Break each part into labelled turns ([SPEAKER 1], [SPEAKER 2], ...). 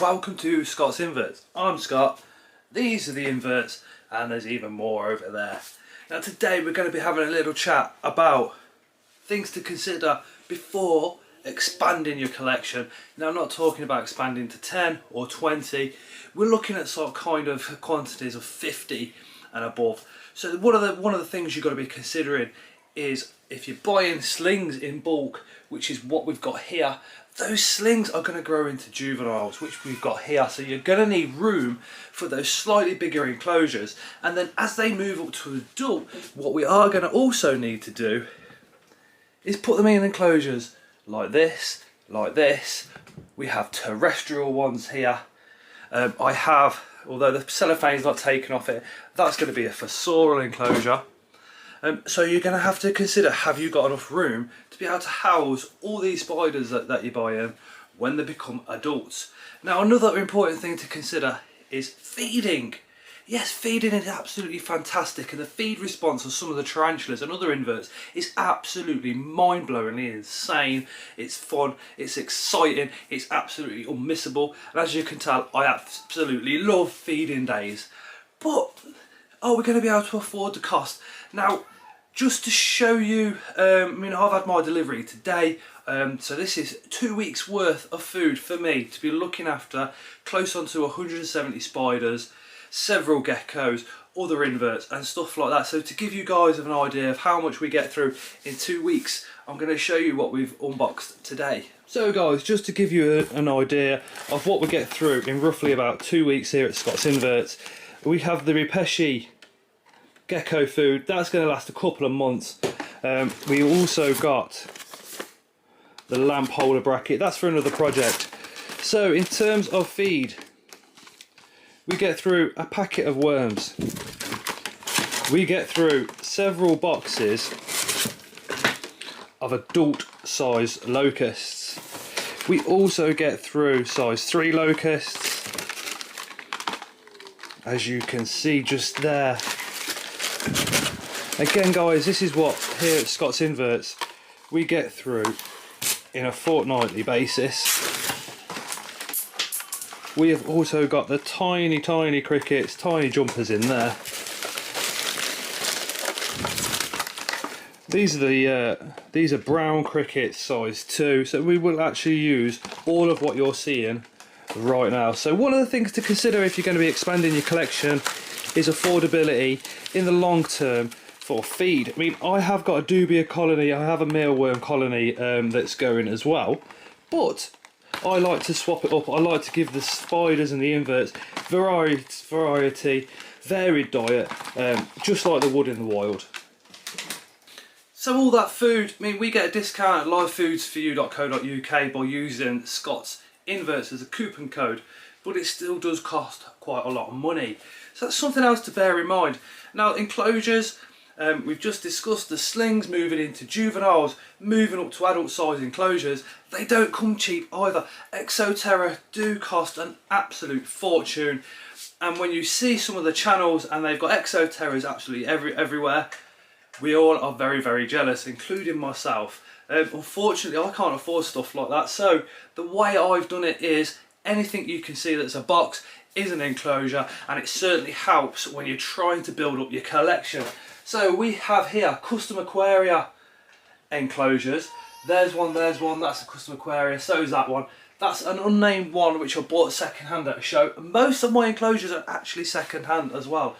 [SPEAKER 1] welcome to Scott's Inverts. I'm Scott, these are the inverts, and there's even more over there. Now today we're going to be having a little chat about things to consider before expanding your collection. Now I'm not talking about expanding to 10 or 20, we're looking at sort of kind of quantities of 50 and above. So one of the things you've got to be considering is if you're buying slings in bulk, which is what we've got here, those slings are going to grow into juveniles, which we've got here. So you're going to need room for those slightly bigger enclosures. And then as they move up to adult, what we are going to also need to do is put them in enclosures like this, like this. We have terrestrial ones here. I have, although the cellophane is not taken off it, that's going to be a fossorial enclosure. So you're going to have to consider, have you got enough room to be able to house all these spiders that you buy in when they become adults. Now another important thing to consider is feeding. Yes, feeding is absolutely fantastic, and the feed response of some of the tarantulas and other inverts is absolutely mind-blowingly insane. It's fun, it's exciting, it's absolutely unmissable, and as you can tell, I absolutely love feeding days. But are we going to be able to afford the cost? Now, just to show you, I've had my delivery today, so this is 2 weeks worth of food for me to be looking after, close on to 170 spiders, several geckos, other inverts and stuff like that. So to give you guys an idea of how much we get through in 2 weeks, I'm going to show you what we've unboxed today. So guys, just to give you an idea of what we get through in roughly about 2 weeks here at Scott's Inverts, we have the Repesci Gecko Food, that's going to last a couple of months. We also got the lamp holder bracket, that's for another project. So in terms of feed, we get through a packet of worms, we get through several boxes of adult size locusts, we also get through size 3 locusts, as you can see just there. Again guys, this is what here at Scott's Inverts we get through in a fortnightly basis. We have also got the tiny crickets, tiny jumpers in there. These are brown crickets size 2, so we will actually use all of what you're seeing right now. So one of the things to consider if you're going to be expanding your collection is affordability in the long term for feed. I mean, I have got a dubia colony, I have a mealworm colony that's going as well, but I like to swap it up. I like to give the spiders and the inverts variety, varied diet, just like they would in the wild. So all that food, I mean, we get a discount at livefoodsforyou.co.uk by using Scott's Inverts as a coupon code, but it still does cost quite a lot of money. So that's something else to bear in mind. Now enclosures, we've just discussed the slings moving into juveniles, moving up to adult size enclosures. They don't come cheap either. Exoterra do cost an absolute fortune, and when you see some of the channels and they've got Exoterras absolutely everywhere, we all are very jealous, including myself. Unfortunately I can't afford stuff like that, so the way I've done it is anything you can see that's a box is an enclosure, and it certainly helps when you're trying to build up your collection. So we have here custom Aquaria enclosures. There's one, that's a custom Aquaria, so is that one. That's an unnamed one which I bought second hand at a show. Most of my enclosures are actually second hand as well.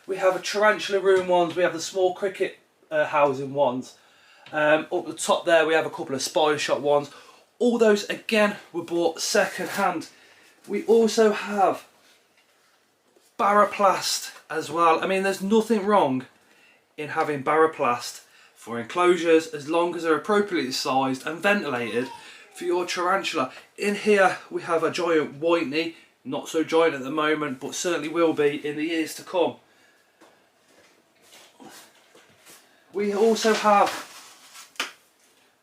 [SPEAKER 1] We have a tarantula room ones, we have the small cricket housing ones. Up the top there we have a couple of spider shot ones. All those again were bought second hand. We also have Baraplast as well. I mean, there's nothing wrong in having Baraplast for enclosures as long as they're appropriately sized and ventilated for your tarantula. In here we have a giant whitey, not so giant at the moment, but certainly will be in the years to come. We also have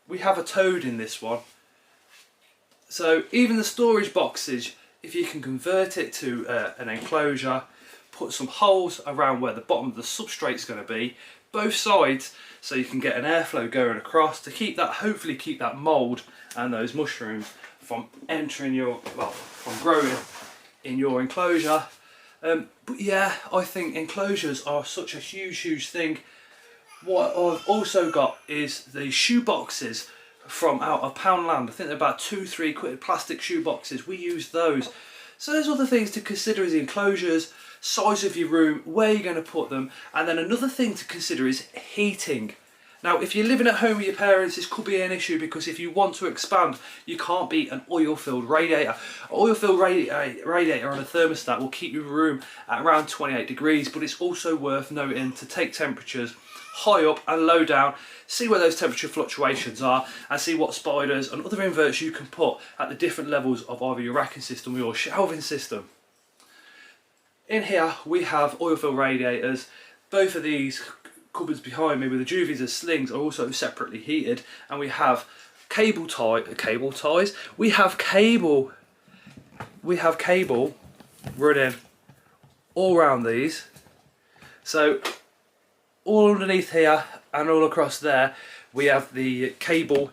[SPEAKER 1] a toad in this one. So even the storage boxes, if you can convert it to an enclosure, put some holes around where the bottom of the substrate is going to be, both sides, so you can get an airflow going across to keep that, hopefully keep that mould and those mushrooms from entering your, well, from growing in your enclosure. But yeah, I think enclosures are such a huge thing. What I've also got is the shoe boxes from out of Poundland. I think they're about £2-3 plastic shoe boxes. We use those. So there's other things to consider is the enclosures, size of your room, where you're going to put them, and then another thing to consider is heating. Now, if you're living at home with your parents, this could be an issue because if you want to expand, you can't beat an oil-filled radiator. An oil-filled radiator on a thermostat will keep your room at around 28 degrees, but it's also worth noting to take temperatures high up and low down, see where those temperature fluctuations are, and see what spiders and other inverts you can put at the different levels of either your racking system or your shelving system. In here we have oil-filled radiators. Both of these cupboards behind me with the juvies as slings are also separately heated, and we have cable ties. We have cable running all around these. So all underneath here and all across there we have the cable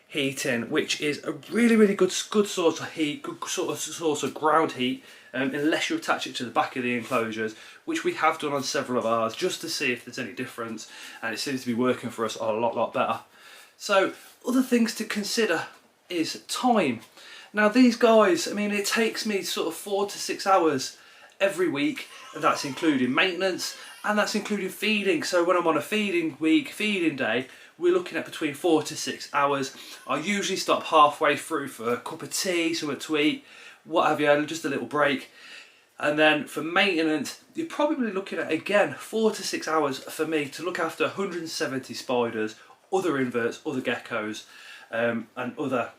[SPEAKER 1] heating, which is a really good source of heat, good source of ground heat, unless you attach it to the back of the enclosures, which we have done on several of ours just to see if there's any difference, and it seems to be working for us a lot better. So other things to consider is time. Now these guys, I mean, it takes me sort of 4 to 6 hours every week, and that's including maintenance and that's including feeding. So when I'm on a feeding day, we're looking at between 4 to 6 hours. I usually stop halfway through for a cup of tea, something to eat, what have you, just a little break. And then for maintenance, you're probably looking at, again, 4 to 6 hours for me to look after 170 spiders, other inverts, other geckos, and other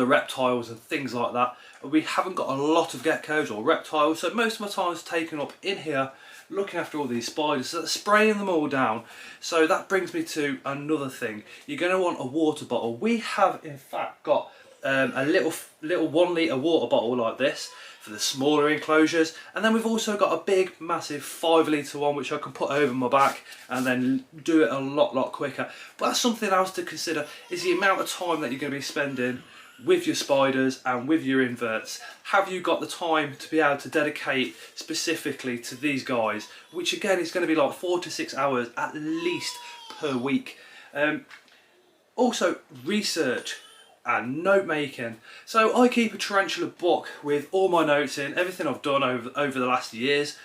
[SPEAKER 1] reptiles and things like that. We haven't got a lot of geckos or reptiles, so most of my time is taken up in here looking after all these spiders, so spraying them all down. So that brings me to another thing. You're going to want a water bottle. We have in fact got a little 1 litre water bottle like this for the smaller enclosures, and then we've also got a big massive 5 litre one which I can put over my back and then do it a lot quicker. But that's something else to consider, is the amount of time that you're going to be spending with your spiders and with your inverts. Have you got the time to be able to dedicate specifically to these guys, which again is going to be like 4 to 6 hours at least per week. Also research and note making. So I keep a tarantula book with all my notes in, everything I've done over the last years.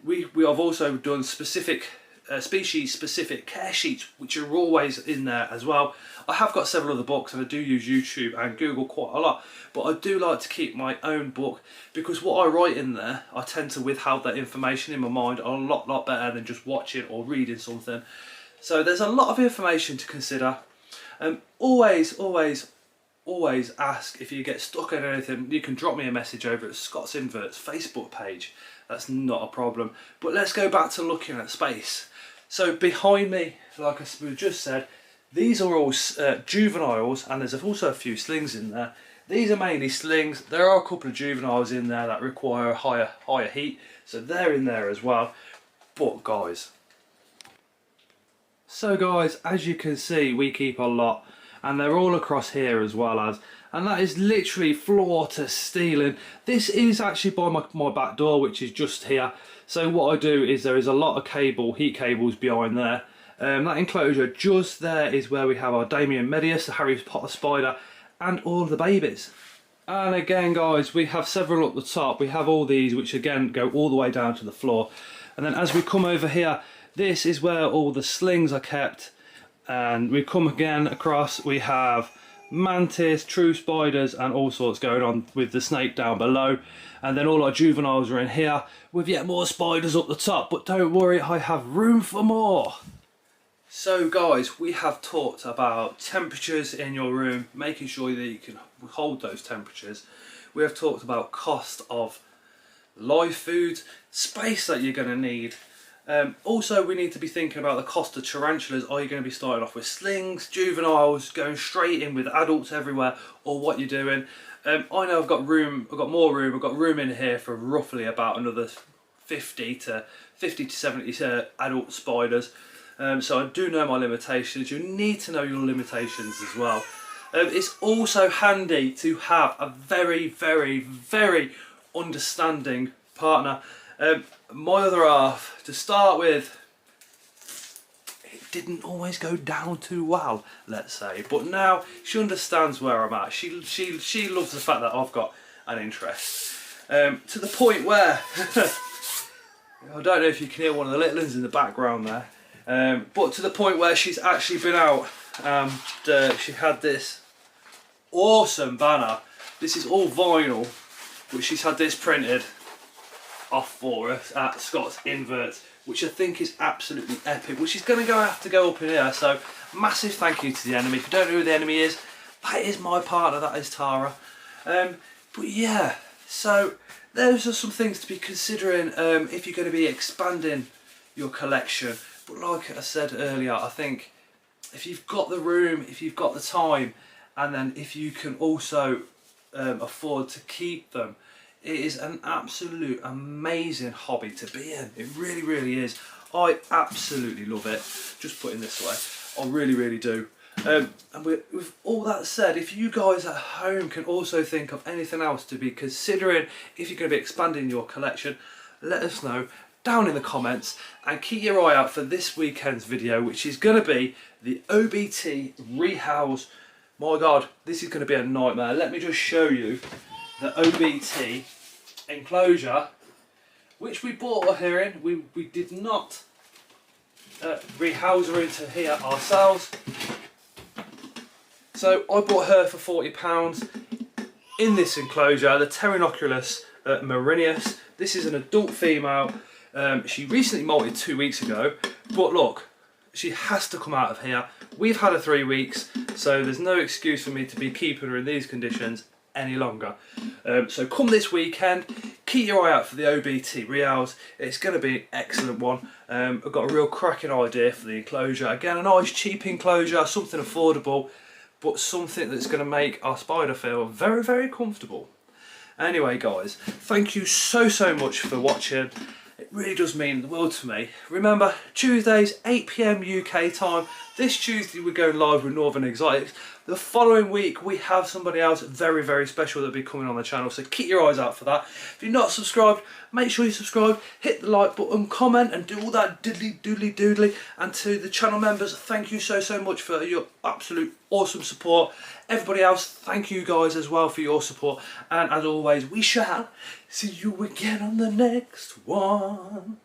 [SPEAKER 1] We have also done specific species specific care sheets which are always in there as well. I have got several other books and I do use YouTube and Google quite a lot, but I do like to keep my own book because what I write in there, I tend to withhold that information in my mind a lot better than just watching or reading something. So there's a lot of information to consider. Always ask if you get stuck on anything. You can drop me a message over at Scott's Inverts Facebook page. That's not a problem. But let's go back to looking at space. So behind me, like I just said, these are all juveniles, and there's also a few slings in there. These are mainly slings. There are a couple of juveniles in there that require higher heat, so they're in there as well. But guys, as you can see, we keep a lot, and they're all across here as well as, and that is literally floor to ceiling. This is actually by my back door, which is just here. So what I do is there is a lot of heat cables behind there. That enclosure just there is where we have our Damien Medius, the Harry Potter spider, and all the babies. And again guys, we have several up the top. We have all these which again go all the way down to the floor. And then as we come over here, this is where all the slings are kept. And we come again across, we have mantis, true spiders and all sorts going on with the snake down below. And then all our juveniles are in here with yet more spiders up the top. But don't worry, I have room for more. So guys, we have talked about temperatures in your room, making sure that you can hold those temperatures. We have talked about cost of live food, space that you're going to need. Also, we need to be thinking about the cost of tarantulas. Are you going to be starting off with slings, juveniles, going straight in with adults everywhere, or what you're doing? I know I've got more room. I've got room in here for roughly about another 50 to 70 adult spiders. So I do know my limitations. You need to know your limitations as well. It's also handy to have a very, very, very understanding partner. My other half, to start with, it didn't always go down too well, let's say, but now she understands where I'm at. She loves the fact that I've got an interest, to the point where I don't know if you can hear one of the little ones in the background there, but to the point where she's actually been out and she had this awesome banner. This is all vinyl, but she's had this printed off for us at Scott's Inverts, which I think is absolutely epic, which is going to have to go up in here. So massive thank you to the enemy. If you don't know who the enemy is, that is my partner, that is Tara. But yeah, so those are some things to be considering if you're going to be expanding your collection. But like I said earlier, I think if you've got the room, if you've got the time, and then if you can also afford to keep them, it is an absolute amazing hobby to be in. It really, really is. I absolutely love it. Just putting this away, I really, really do. And with all that said, if you guys at home can also think of anything else to be considering if you're going to be expanding your collection, let us know down in the comments, and keep your eye out for this weekend's video, which is going to be the OBT rehouse. My God, this is going to be a nightmare. Let me just show you the OBT enclosure, which we bought her in. We did not rehouse her into here ourselves. So I bought her for £40 in this enclosure, the Tarantulas Marinus. This is an adult female. She recently molted 2 weeks ago, but look, she has to come out of here. We've had her 3 weeks, so there's no excuse for me to be keeping her in these conditions any longer. So come this weekend, keep your eye out for the OBT rehouse. It's going to be an excellent one. I've got a real cracking idea for the enclosure. Again, a nice cheap enclosure, something affordable, but something that's going to make our spider feel very, very comfortable. Anyway guys, thank you so much for watching. It really does mean the world to me. Remember, Tuesdays 8 PM UK time. This Tuesday we're going live with Northern Exotics. The following week we have somebody else very, very special that'll be coming on the channel, so keep your eyes out for that. If you're not subscribed, make sure you subscribe, hit the like button, comment and do all that doodly. And to the channel members, thank you so much for your absolute awesome support. Everybody else, thank you guys as well for your support, and as always, we shall see you again on the next one.